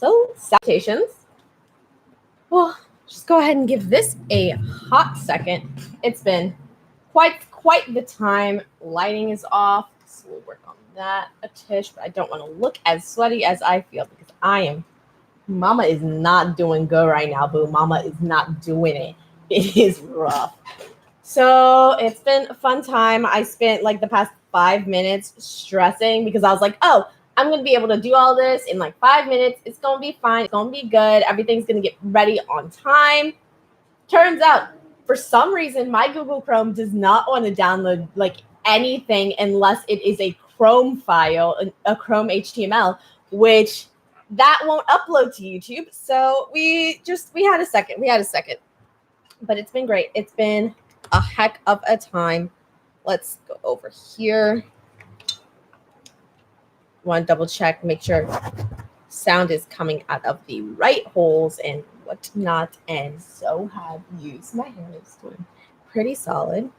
So, salutations. Well, just go ahead and give this a hot second. It's been quite the time. Lighting is off, so we'll work on that a tish, but I don't want to look as sweaty as I feel because Mama is not doing good right now, boo. Mama is not doing it. It is rough. So it's been a fun time. I spent like the past 5 minutes stressing because I was like, oh, I'm going to be able to do all this in like 5 minutes. It's going to be fine. It's going to be good. Everything's going to get ready on time. Turns out, for some reason, my Google Chrome does not want to download like anything unless it is a Chrome file, a Chrome HTML, which that won't upload to YouTube. So we had a second. But it's been great. It's been a heck of a time. Let's go over here. Want to double check, make sure sound is coming out of the right holes and whatnot. And so have used my hair is doing pretty solid.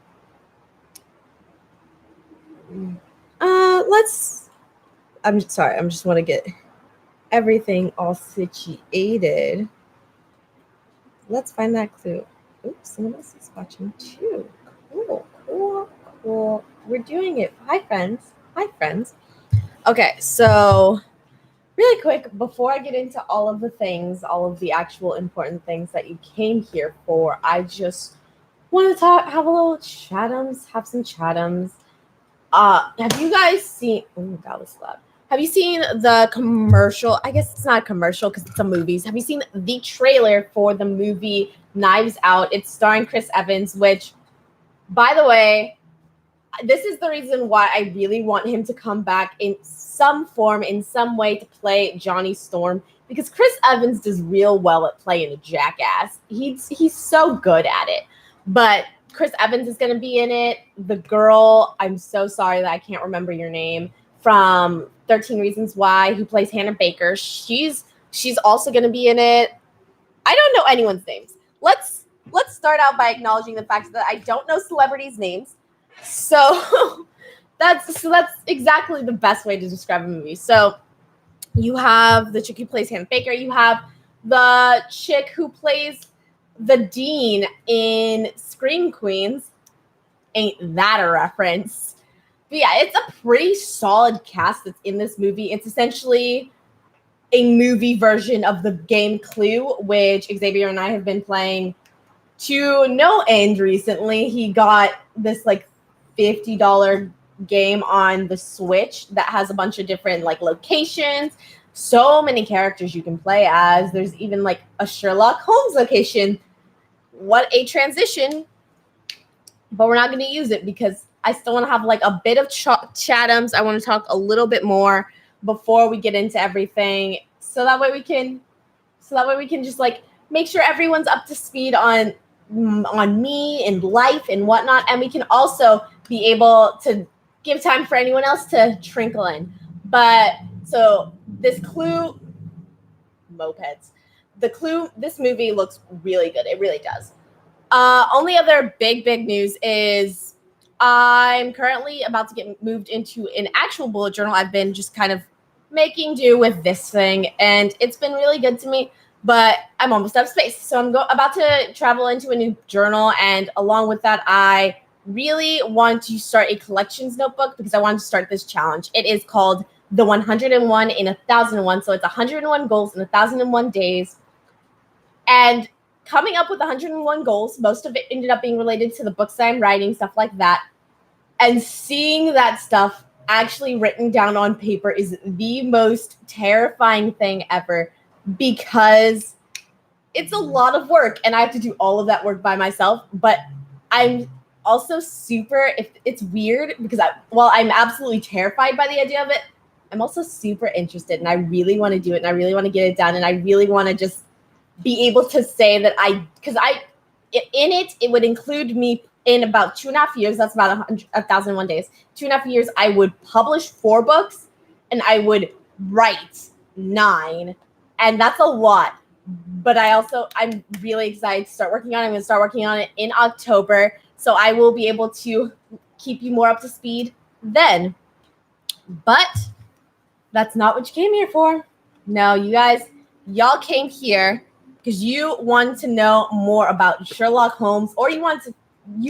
I'm sorry, I just want to get everything all situated. Let's find that clue. Oops, someone else is watching too. Cool. We're doing it. Hi, friends. Okay, so really quick, before I get into all of the things, all of the actual important things that you came here for, I just want to have some chatums. Have you guys seen, oh, that was loud. Have you seen the commercial? I guess it's not a commercial because it's a movie. Have you seen the trailer for the movie Knives Out? It's starring Chris Evans, which, by the way, this is the reason why I really want him to come back in some form, in some way, to play Johnny Storm, because Chris Evans does real well at playing a jackass. He's so good at it. But Chris Evans is going to be in it. The girl, I'm so sorry that I can't remember your name, from 13 Reasons Why, who plays Hannah Baker. She's also going to be in it. I don't know anyone's names. Let's start out by acknowledging the fact that I don't know celebrities' names. So that's exactly the best way to describe a movie. So you have the chick who plays Hannah Baker. You have the chick who plays the dean in Scream Queens. Ain't that a reference? But yeah, it's a pretty solid cast that's in this movie. It's essentially a movie version of the game Clue, which Xavier and I have been playing to no end recently. He got this like $50 game on the Switch that has a bunch of different like locations, so many characters you can play as. There's even like a Sherlock Holmes location. What a transition. But we're not going to use it because I still want to have like a bit of chatums. I want to talk a little bit more before we get into everything, so that way we can just like make sure everyone's up to speed on me and life and whatnot, and we can also be able to give time for anyone else to trickle in. But so this Clue, mopeds, this movie looks really good. It really does. Only other big news is I'm currently about to get moved into an actual bullet journal. I've been just kind of making do with this thing, and it's been really good to me, but I'm almost out of space. So I'm about to travel into a new journal, and along with that, I really want to start a collections notebook because I want to start this challenge. It is called the 101 in 1001. So it's 101 goals in 1001 days. And coming up with 101 goals, most of it ended up being related to the books that I'm writing, stuff like that. And seeing that stuff actually written down on paper is the most terrifying thing ever, because it's a lot of work and I have to do all of that work by myself. But I'm also it's weird because while I'm absolutely terrified by the idea of it, I'm also super interested and I really want to do it and I really want to get it done and I really want to just be able to say that it would include me in about 2.5 years. That's about 1,001 days. 2.5 years, I would publish 4 books and I would write 9. And that's a lot. But I'm really excited to start working on it. I'm going to start working on it in October. So I will be able to keep you more up to speed then. But that's not what you came here for. No, you guys y'all came here because you wanted to know more about Sherlock Holmes, or you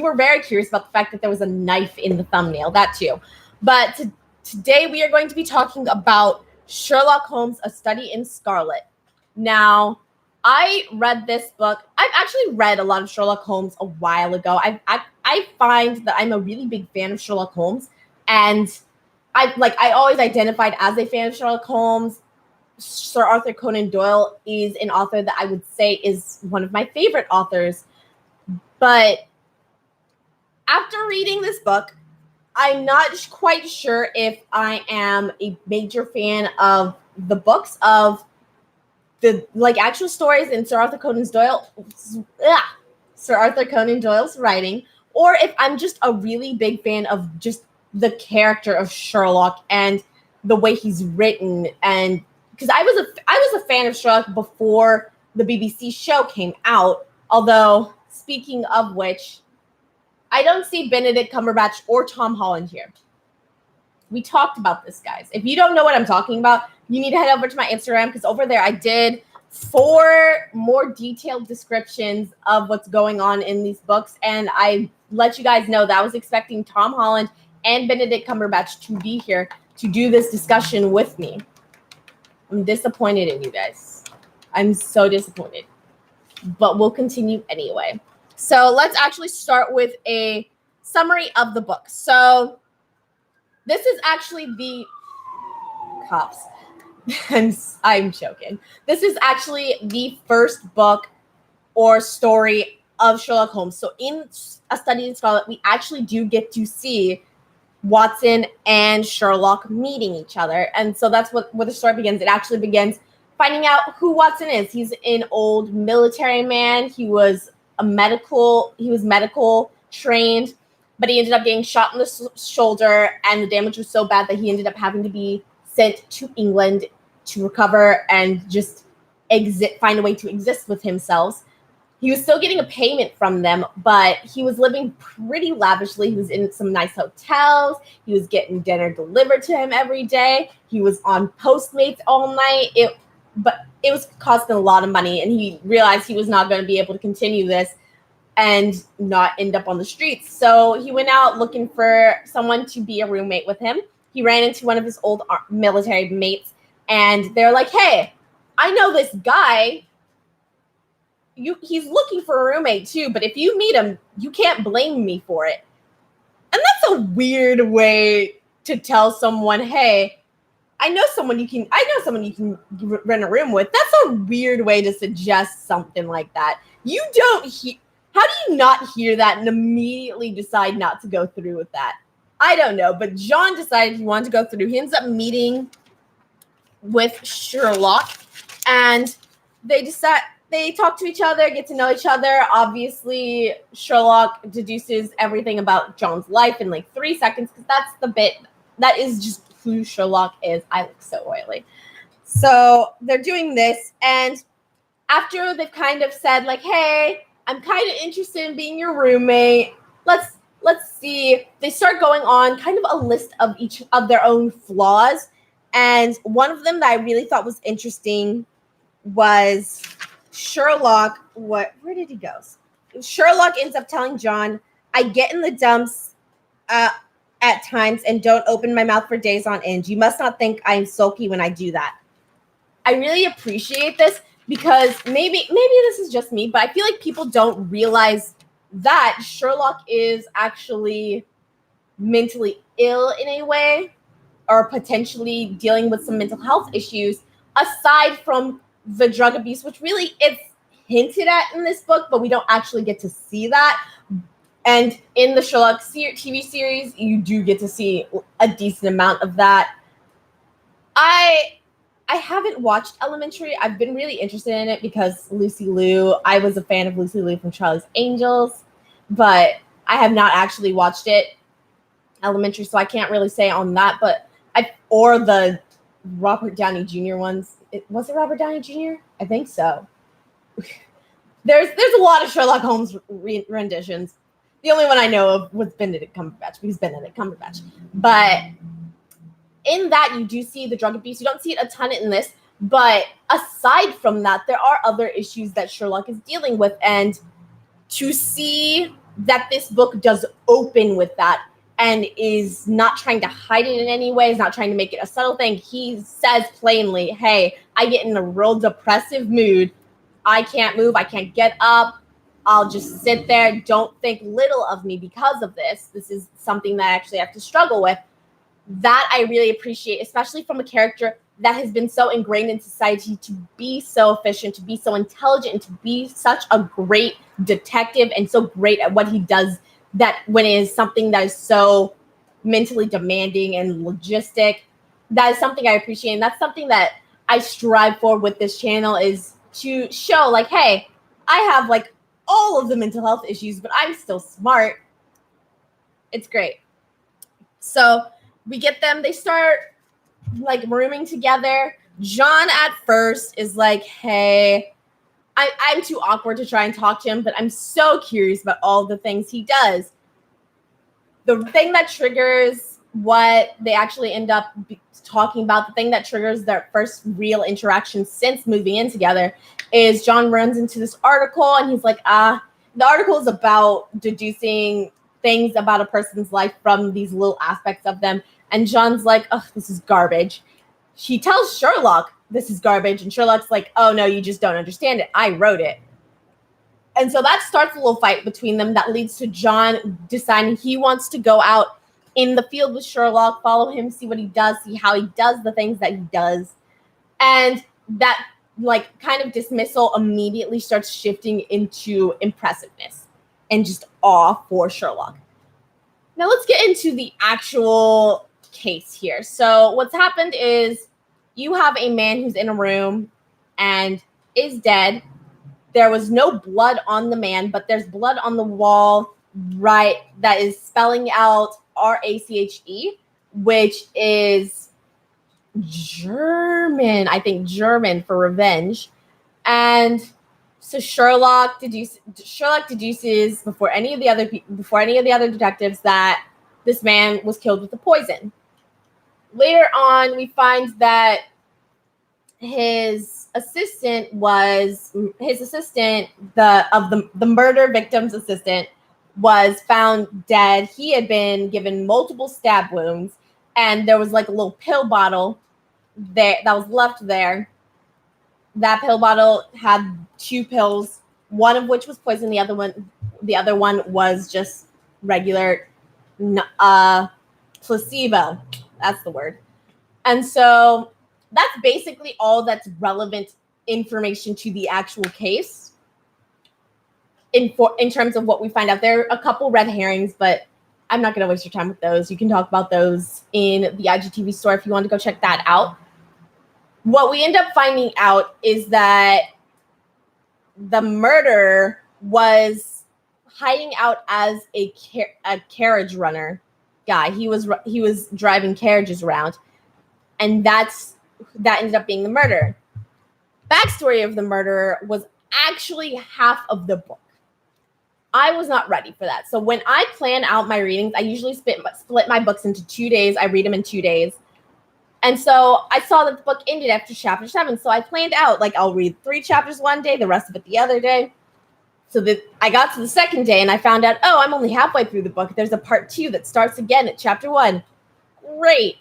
were very curious about the fact that there was a knife in the thumbnail, that too. But today we are going to be talking about Sherlock Holmes, A Study in Scarlet. Now, I read this book. I've actually read a lot of Sherlock Holmes a while ago. I find that I'm a really big fan of Sherlock Holmes, and I always identified as a fan of Sherlock Holmes. Sir Arthur Conan Doyle is an author that I would say is one of my favorite authors. But after reading this book, I'm not quite sure if I am a major fan of the books, of the actual stories in Sir Arthur Conan Doyle's writing, or if I'm just a really big fan of just the character of Sherlock and the way he's written. And because I was a fan of Sherlock before the BBC show came out. Although, speaking of which, I don't see Benedict Cumberbatch or Tom Holland here. We talked about this, guys. If you don't know what I'm talking about, you need to head over to my Instagram, because over there I did 4 more detailed descriptions of what's going on in these books, and I let you guys know that I was expecting Tom Holland and Benedict Cumberbatch to be here to do this discussion with me. I'm disappointed in you guys. I'm so disappointed. But we'll continue anyway. So let's actually start with a summary of the book. So this is actually the cops. I'm joking. This is actually the first book or story of Sherlock Holmes. So in A Study in Scarlet, we actually do get to see Watson and Sherlock meeting each other. And so that's where the story begins. It actually begins finding out who Watson is. He's an old military man. He was medical trained, but he ended up getting shot in the shoulder, and the damage was so bad that he ended up having to be sent to England to recover and just find a way to exist with himself. He was still getting a payment from them, but he was living pretty lavishly. He was in some nice hotels. He was getting dinner delivered to him every day. He was on Postmates all night. But it was costing a lot of money, and he realized he was not going to be able to continue this and not end up on the streets. So he went out looking for someone to be a roommate with him. He ran into one of his old military mates, and they're like, "Hey, I know this guy. He's looking for a roommate too, but if you meet him, you can't blame me for it." And that's a weird way to tell someone, "Hey, I know someone you can rent a room with." That's a weird way to suggest something like that. How do you not hear that and immediately decide not to go through with that? I don't know, but John decided he wanted to go through. He ends up meeting with Sherlock, and they talk to each other, get to know each other. Obviously, Sherlock deduces everything about John's life in like 3 seconds, because that's the bit that is just who Sherlock is. I look so oily. So they're doing this, and after they've kind of said like, "Hey, I'm kind of interested in being your roommate. Let's see." They start going on kind of a list of each of their own flaws, and one of them that I really thought was interesting was Sherlock. Where did he go? Sherlock ends up telling John, "I get in the dumps at times and don't open my mouth for days on end. You must not think I'm sulky when I do that." I really appreciate this, because maybe this is just me, but I feel like people don't realize that Sherlock is actually mentally ill in a way, or potentially dealing with some mental health issues, aside from the drug abuse, which really it's hinted at in this book, but we don't actually get to see that. And in the Sherlock TV series, you do get to see a decent amount of that. I haven't watched Elementary. I've been really interested in it because Lucy Liu. I was a fan of Lucy Liu from Charlie's Angels, but I have not actually watched it, Elementary, so I can't really say on that. But or the Robert Downey Jr. ones. Was it Robert Downey Jr.? I think so. There's a lot of Sherlock Holmes renditions. The only one I know of was Benedict Cumberbatch, because Benedict Cumberbatch. But in that, you do see the drug abuse. You don't see it a ton in this, but aside from that, there are other issues that Sherlock is dealing with. And to see that this book does open with that and is not trying to hide it in any way, is not trying to make it a subtle thing. He says plainly, hey, I get in a real depressive mood. I can't move. I can't get up. I'll just sit there. Don't think little of me because of this. This is something that I actually have to struggle with. That I really appreciate, especially from a character that has been so ingrained in society to be so efficient, to be so intelligent, and to be such a great detective and so great at what he does, that when it is something that is so mentally demanding and logistic, that is something I appreciate. And that's something that I strive for with this channel, is to show like, hey, I have like all of the mental health issues, but I'm still smart. It's great. So we get them, they start like rooming together. John at first is like, hey, I'm too awkward to try and talk to him, but I'm so curious about all the things he does. The thing that triggers what they actually end up talking about, the thing that triggers their first real interaction since moving in together, is John runs into this article and he's like, the article is about deducing things about a person's life from these little aspects of them. And John's like, oh, this is garbage. She tells Sherlock this is garbage. And Sherlock's like, oh, no, you just don't understand it. I wrote it. And so that starts a little fight between them that leads to John deciding he wants to go out in the field with Sherlock, follow him, see what he does, see how he does the things that he does. And that like kind of dismissal immediately starts shifting into impressiveness and just awe for Sherlock. Now let's get into the actual case here. So what's happened is you have a man who's in a room and is dead. There was no blood on the man, but there's blood on the wall, right, that is spelling out RACHE, which is German, I think German for revenge. And so Sherlock deduces before any of the other detectives that this man was killed with a poison. Later on, we find that his assistant, the murder victim's assistant, was found dead. He had been given multiple stab wounds, and there was like a little pill bottle there that was left there. That pill bottle had 2 pills, one of which was poison. The other one was just regular placebo. That's the word. And so that's basically all that's relevant information to the actual case. In terms of what we find out, there are a couple red herrings, but I'm not going to waste your time with those. You can talk about those in the IGTV store if you want to go check that out. What we end up finding out is that the murderer was hiding out as a carriage runner guy. He was driving carriages around, and that ended up being the murder. Backstory of the murderer was actually half of the book. I was not ready for that. So when I plan out my readings, I usually split my books into 2 days. I read them in 2 days. And so I saw that the book ended after chapter 7. So I planned out, like, I'll read 3 chapters one day, the rest of it the other day. So that I got to the second day and I found out, oh, I'm only halfway through the book. There's a part 2 that starts again at chapter 1. Great.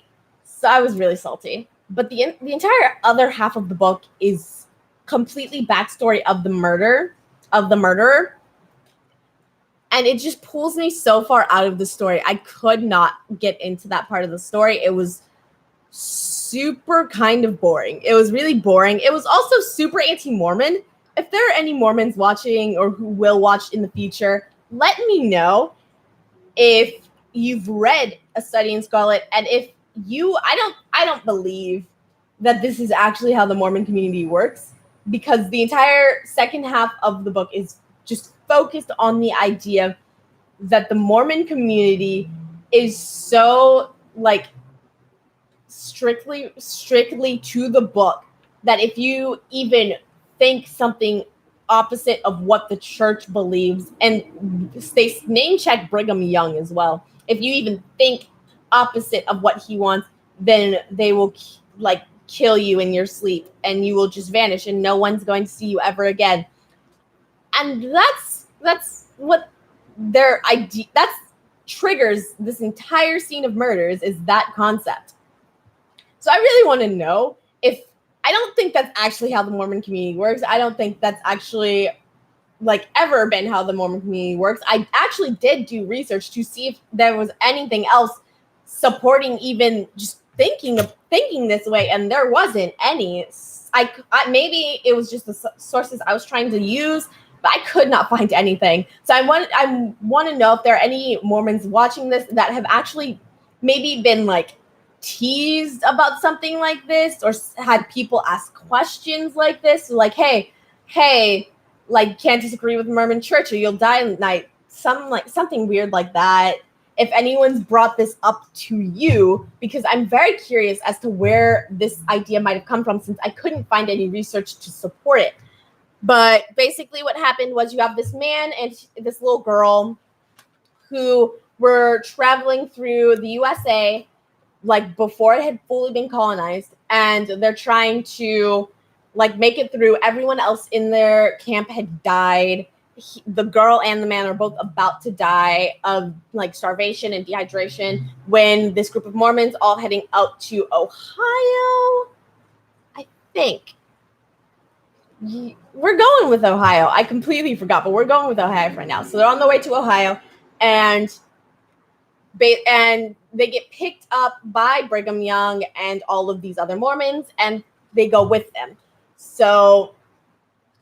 So I was really salty. But the entire other half of the book is completely backstory of the murderer. And it just pulls me so far out of the story. I could not get into that part of the story. It was super kind of boring. It was really boring. It was also super anti-Mormon. If there are any Mormons watching or who will watch in the future, let me know if you've read A Study in Scarlet, and if you, I don't believe that this is actually how the Mormon community works, because the entire second half of the book is just focused on the idea that the Mormon community is so like strictly to the book that if you even think something opposite of what the church believes, and they name check Brigham Young as well, if you even think opposite of what he wants, then they will like kill you in your sleep and you will just vanish and no one's going to see you ever again. And that's what their idea, that's triggers this entire scene of murders, is that concept. So I really want to know if, I don't think that's actually how the Mormon community works. I don't think that's actually like ever been how the Mormon community works. I actually did do research to see if there was anything else supporting even just thinking this way, and there wasn't any. I maybe it was just the sources I was trying to use, but I could not find anything. So I want to know if there are any Mormons watching this that have actually maybe been like teased about something like this, or had people ask questions like this, like, hey, like, can't disagree with the Mormon church or you'll die at night. Something weird like that. If anyone's brought this up to you, because I'm very curious as to where this idea might have come from, since I couldn't find any research to support it. But basically what happened was you have this man and this little girl who were traveling through the USA, like before it had fully been colonized, and they're trying to like make it through. Everyone else in their camp had died. The girl and the man are both about to die of like starvation and dehydration when this group of Mormons, all heading out to Ohio, I think. We're going with Ohio. I completely forgot, but we're going with Ohio right now. So they're on their way to Ohio, and they get picked up by Brigham Young and all of these other Mormons, and they go with them. So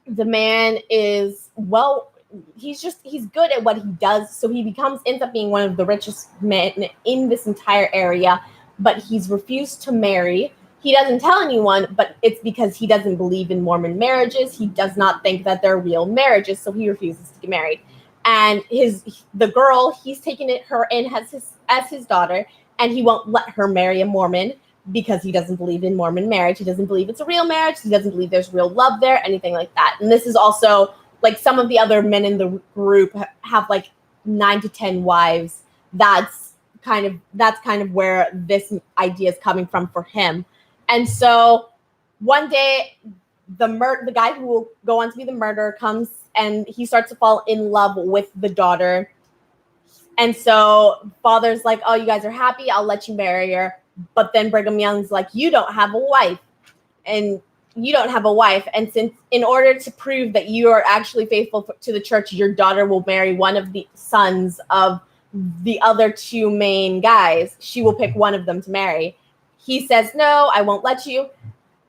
the man is, well, he's good at what he does. So he ends up being one of the richest men in this entire area, but he's refused to marry. He doesn't tell anyone, but it's because he doesn't believe in Mormon marriages. He does not think that they're real marriages, so he refuses to get married. And the girl, he's taken her in as his daughter, and he won't let her marry a Mormon because he doesn't believe in Mormon marriage. He doesn't believe it's a real marriage. He doesn't believe there's real love there, anything like that. And this is also like some of the other men in the group have like 9 to 10 wives. That's kind of where this idea is coming from for him. And so one day, the guy who will go on to be the murderer comes, and he starts to fall in love with the daughter. And so father's like, oh, you guys are happy, I'll let you marry her. But then Brigham Young's like, you don't have a wife. And since in order to prove that you are actually faithful to the church, your daughter will marry one of the sons of the other two main guys. She will pick one of them to marry. He says, no, I won't let you.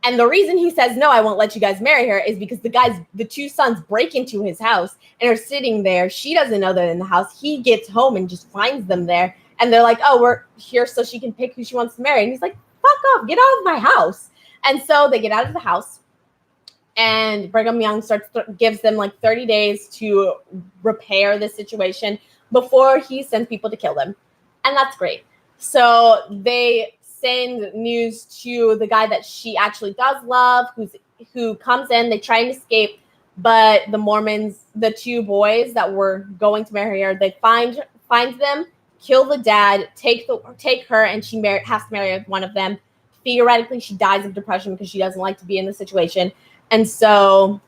And the reason he says, no, I won't let you guys marry her is because the two sons break into his house and are sitting there. She doesn't know they're in the house. He gets home and just finds them there. And they're like, oh, we're here so she can pick who she wants to marry. And he's like, fuck off, get out of my house. And so they get out of the house. And Brigham Young gives them like 30 days to repair this situation before he sends people to kill them. And that's great. So they send news to the guy that she actually does love, who comes in. They try and escape, but the Mormons, the two boys that were going to marry her, they find them, kill the dad, take her, and she has to marry one of them. Theoretically, she dies of depression because she doesn't like to be in the situation. And so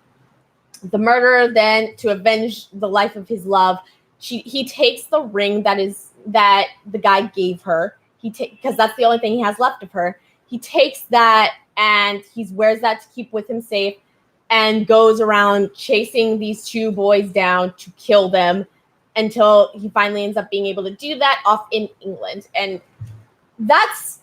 the murderer then, to avenge the life of his love, he takes the ring that the guy gave her. Because that's the only thing he has left of her. He takes that and he wears that to keep with him safe, and goes around chasing these two boys down to kill them until he finally ends up being able to do that off in England. And it's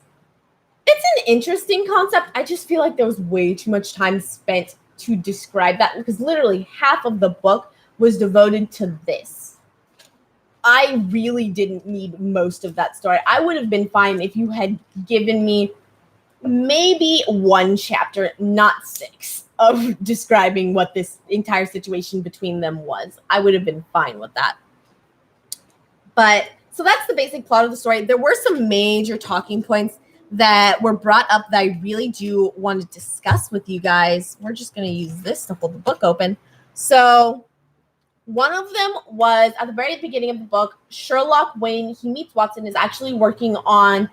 an interesting concept. I just feel like there was way too much time spent to describe that, because literally half of the book was devoted to this. I really didn't need most of that story. I would have been fine if you had given me maybe one chapter, not 6, of describing what this entire situation between them was. I would have been fine with that. But so that's the basic plot of the story. There were some major talking points that were brought up that I really do want to discuss with you guys. We're just going to use this to hold the book open. So one of them was at the very beginning of the book, Sherlock, when he meets Watson, is actually working on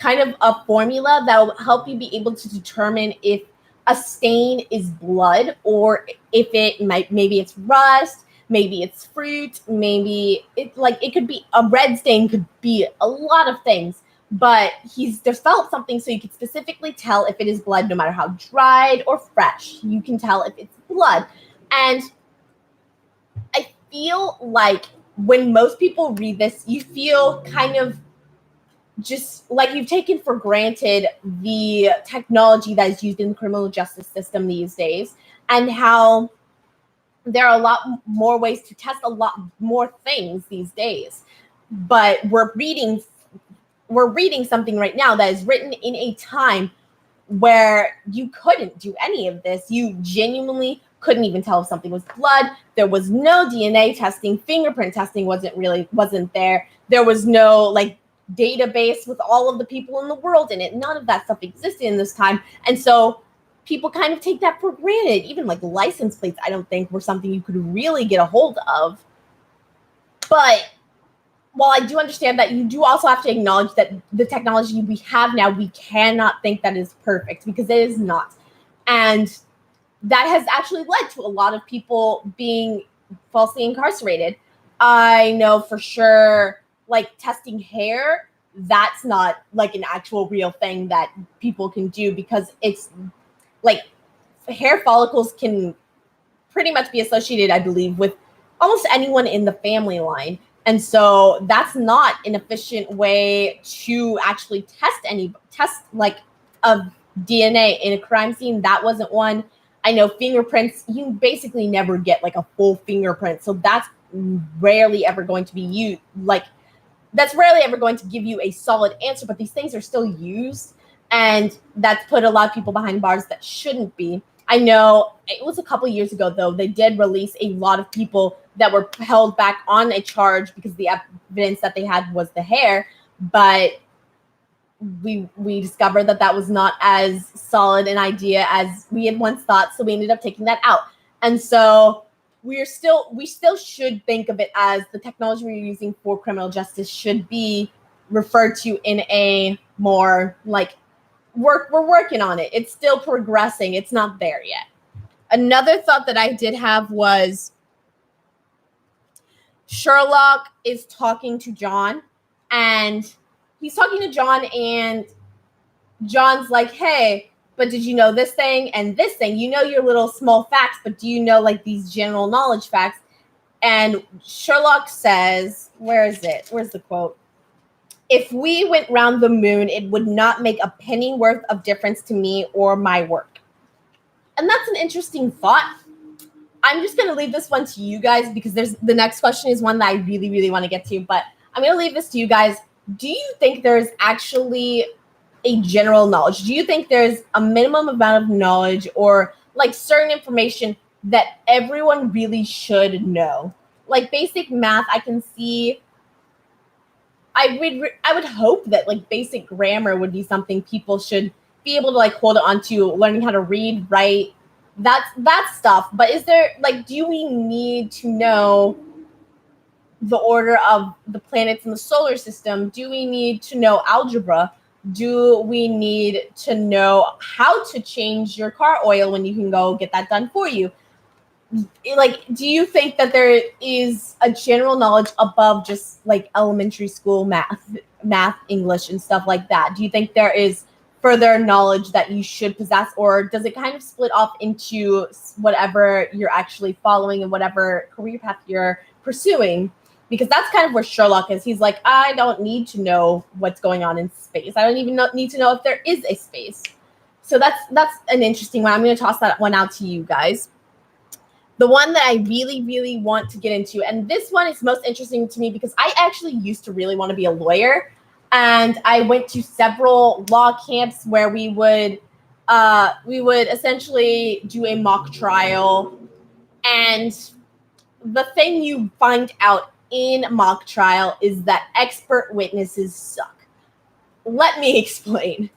kind of a formula that will help you be able to determine if a stain is blood or if maybe it's rust, maybe it's fruit, maybe it could be a red stain, could be a lot of things. But he's developed something so you can specifically tell if it is blood, no matter how dried or fresh. You can tell if it's blood. And I feel like when most people read this, you feel kind of just like you've taken for granted the technology that is used in the criminal justice system these days, and how there are a lot more ways to test a lot more things these days. But we're reading something right now that is written in a time where you couldn't do any of this. You genuinely couldn't even tell if something was blood. There was no DNA testing. Fingerprint testing wasn't there. There was no database with all of the people in the world in it. None of that stuff existed in this time. And so people kind of take that for granted. Even license plates, I don't think were something you could really get a hold of. But while I do understand that, you do also have to acknowledge that the technology we have now, we cannot think that is perfect, because it is not. And that has actually led to a lot of people being falsely incarcerated. I know for sure, testing hair, that's not an actual real thing that people can do, because it's hair follicles can pretty much be associated, I believe, with almost anyone in the family line. And so that's not an efficient way to actually test of DNA in a crime scene. That wasn't one. I know fingerprints, you basically never get a full fingerprint. So that's rarely ever going to be used. That's rarely ever going to give you a solid answer, but these things are still used. And that's put a lot of people behind bars that shouldn't be. I know it was a couple years ago, though, they did release a lot of people that were held back on a charge because the evidence that they had was the hair. But we discovered that was not as solid an idea as we had once thought. So we ended up taking that out. And so we still should think of it as the technology we're using for criminal justice should be referred to in a more we're working on it. It's still progressing. It's not there yet. Another thought that I did have was Sherlock is talking to John, and he's talking to John, and John's like, hey, but did you know this thing and this thing? You know your little small facts, but do you know these general knowledge facts? And Sherlock says, where is it? Where's the quote? If we went round the moon, it would not make a penny worth of difference to me or my work. And that's an interesting thought. I'm just going to leave this one to you guys, because the next question is one that I really, really want to get to. But I'm going to leave this to you guys. Do you think there's actually a general knowledge? Do you think there's a minimum amount of knowledge or certain information that everyone really should know? Basic math, I can see. I would hope that basic grammar would be something people should be able to hold on to, learning how to read, write, that stuff. But is there do we need to know the order of the planets in the solar system? Do we need to know algebra? Do we need to know how to change your car oil when you can go get that done for you? Do you think that there is a general knowledge above just elementary school math, English, and stuff like that? Do you think there is further knowledge that you should possess, or does it kind of split off into whatever you're actually following and whatever career path you're pursuing? Because that's kind of where Sherlock is. He's like, I don't need to know what's going on in space. I don't even need to know if there is a space. So that's an interesting one. I'm going to toss that one out to you guys. The one that I really, really want to get into, and this one is most interesting to me because I actually used to really want to be a lawyer, and I went to several law camps where we would essentially do a mock trial, and the thing you find out in mock trial is that expert witnesses suck. Let me explain.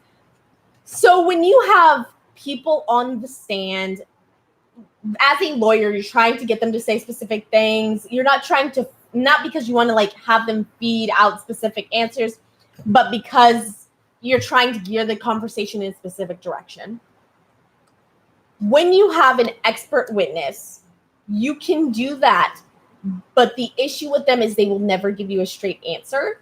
So when you have people on the stand, as a lawyer, you're trying to get them to say specific things. You're not because you want to have them feed out specific answers, but because you're trying to gear the conversation in a specific direction. When you have an expert witness, you can do that, but the issue with them is they will never give you a straight answer,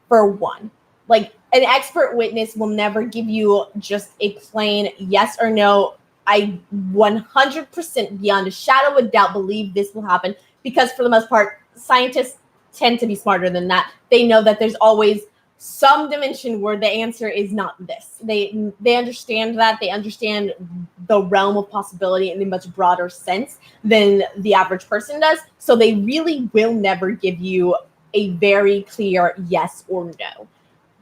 for one. Like, an expert witness will never give you just a plain yes or no. I 100% beyond a shadow of a doubt believe this will happen, because for the most part, scientists tend to be smarter than that. They know that there's always some dimension where the answer is not this. They understand that. They understand the realm of possibility in a much broader sense than the average person does. So they really will never give you a very clear yes or no.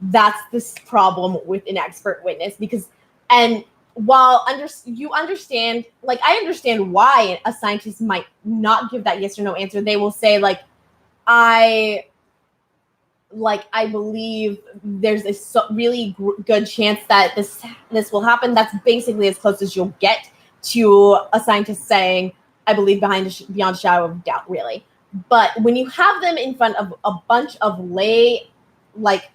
That's this problem with an expert witness, because, and while you understand, like, I understand why a scientist might not give that yes or no answer. They will say, like, I believe there's a really good chance that this will happen. That's basically as close as you'll get to a scientist saying, I believe beyond a shadow of doubt, really. But when you have them in front of a bunch of lay, like,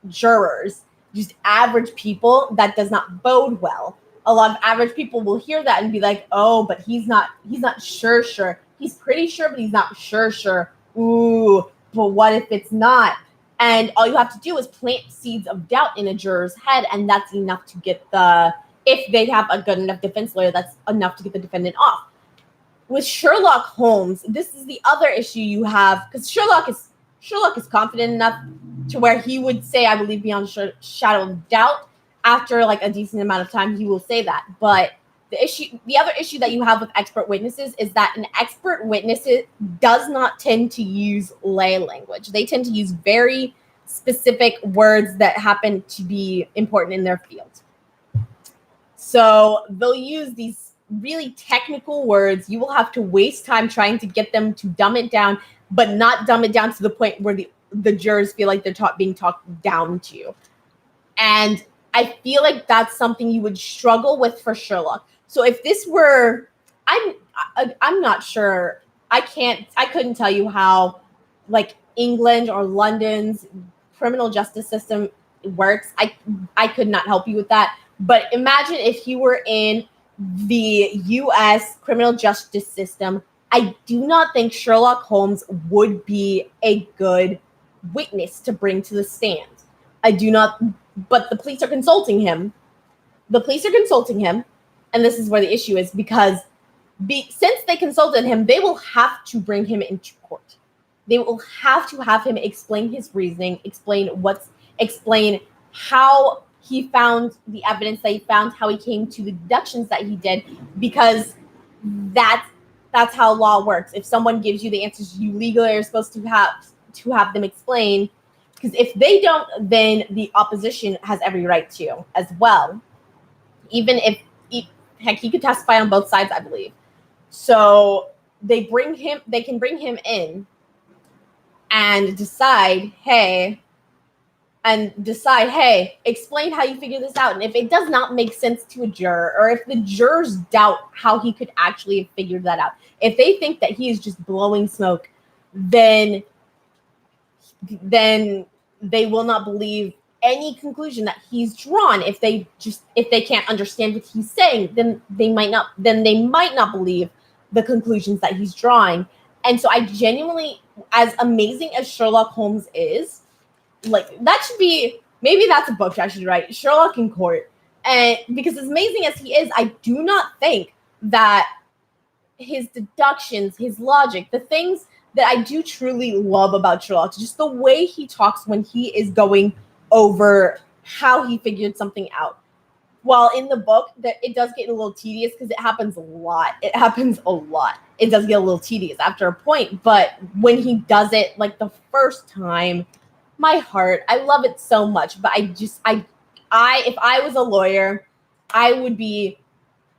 jurors, just average people, that does not bode well. A lot of average people will hear that and be like, oh, but he's not sure. He's pretty sure, but he's not sure. Ooh, but what if it's not? And all you have to do is plant seeds of doubt in a juror's head, and that's enough to get if they have a good enough defense lawyer, that's enough to get the defendant off. With Sherlock Holmes, this is the other issue you have, because Sherlock is confident enough to where he would say, I believe beyond shadow of doubt. After like a decent amount of time, he will say that. But the other issue that you have with expert witnesses is that an expert witness does not tend to use lay language. They tend to use very specific words that happen to be important in their field. So they'll use these really technical words. You will have to waste time trying to get them to dumb it down, but not dumb it down to the point where the jurors feel like they're being talked down to. And I feel like that's something you would struggle with for Sherlock. So if this were, I'm not sure. I couldn't tell you how, like, England or London's criminal justice system works. I could not help you with that. But imagine if you were in the U.S. criminal justice system. I do not think Sherlock Holmes would be a good witness to bring to the stand. I do not. But the police are consulting him. And this is where the issue is, because since they consulted him, they will have to bring him into court. They will have to have him explain his reasoning, explain how he found the evidence that he found, how he came to the deductions that he did, because that's how law works. If someone gives you the answers, you legally are supposed to have them explain. Because if they don't, then the opposition has every right to as well. Even if, heck, he could testify on both sides, I believe. So they can bring him in and decide, hey, explain how you figure this out. And if it does not make sense to a juror, or if the jurors doubt how he could actually have figured that out, if they think that he is just blowing smoke, then they will not believe any conclusion that he's drawn. If they can't understand what he's saying, then they might not believe the conclusions that he's drawing. And so I genuinely, as amazing as Sherlock Holmes is, like, that should be, maybe that's a book I should write, Sherlock in Court. And because as amazing as he is, I do not think that his deductions, his logic, the things that I do truly love about Sherlock, just the way he talks when he is going over how he figured something out. While in the book, that it does get a little tedious because it happens a lot. It does get a little tedious after a point, but when he does it, like, the first time, my heart, I love it so much. But if I was a lawyer, I would be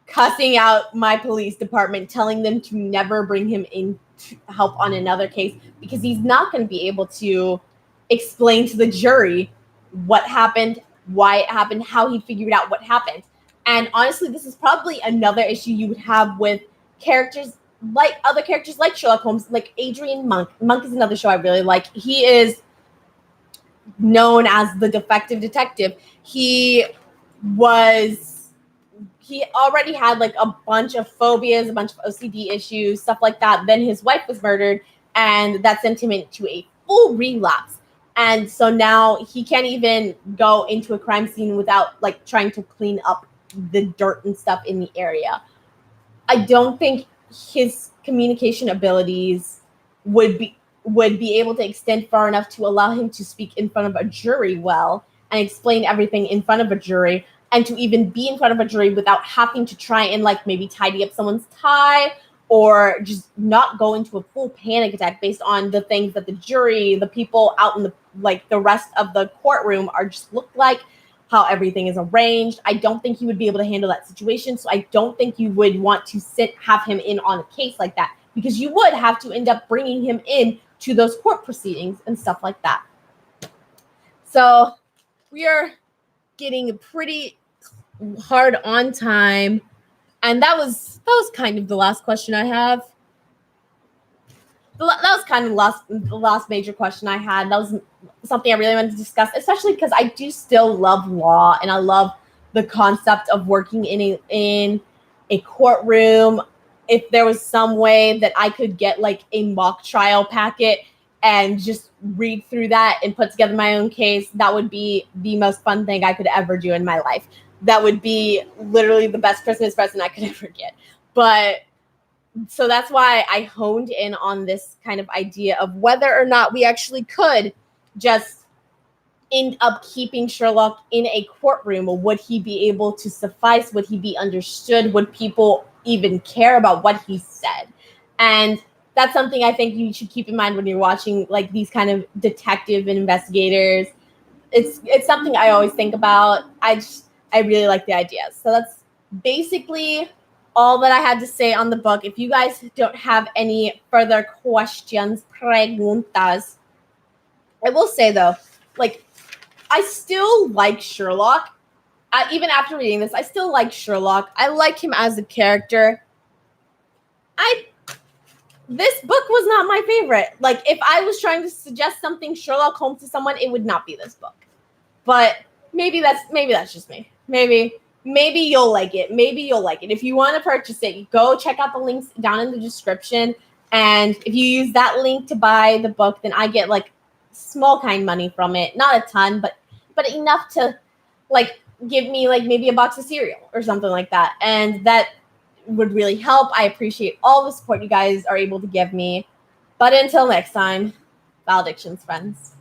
cussing out my police department, telling them to never bring him in to help on another case, because he's not going to be able to explain to the jury what happened, why it happened, how he figured out what happened. And honestly, this is probably another issue you would have with other characters like Sherlock Holmes, like Adrian Monk. Monk is another show I really like. He is known as the defective detective, he already had like a bunch of phobias, a bunch of OCD issues, stuff like that. Then his wife was murdered, and that sent him into a full relapse. And so now he can't even go into a crime scene without like trying to clean up the dirt and stuff in the area. I don't think his communication abilities would be able to extend far enough to allow him to speak in front of a jury well and explain everything in front of a jury, and to even be in front of a jury without having to try and like maybe tidy up someone's tie or just not go into a full panic attack based on the things that the jury, the people out in the rest of the courtroom are just look like, how everything is arranged. I don't think he would be able to handle that situation. So I don't think you would want to have him in on a case like that, because you would have to end up bringing him in to those court proceedings and stuff like that. So we are getting pretty hard on time. And that was kind of the last question I have. That was kind of the last major question I had. That was something I really wanted to discuss, especially because I do still love law, and I love the concept of working in a courtroom. If there was some way that I could get like a mock trial packet and just read through that and put together my own case, that would be the most fun thing I could ever do in my life. That would be literally the best Christmas present I could ever get. But so that's why I honed in on this kind of idea of whether or not we actually could just end up keeping Sherlock in a courtroom. Would he be able to suffice? Would he be understood? Would people even care about what he said? And that's something I think you should keep in mind when you're watching like these kind of detective and investigators. It's something I always think about. I really like the idea. So that's basically all that I had to say on the book. If you guys don't have any further questions, preguntas, I will say though, like, I still like Sherlock. Even after reading this, I still like Sherlock. I like him as a character. This book was not my favorite. Like, if I was trying to suggest something Sherlock Holmes to someone, it would not be this book. But maybe that's just me. Maybe you'll like it. Maybe you'll like it. If you want to purchase it, go check out the links down in the description. And if you use that link to buy the book, then I get like small kind money from it. Not a ton, but enough to like give me like maybe a box of cereal or something like that. And that would really help. I appreciate all the support you guys are able to give me. But until next time, valedictions, friends.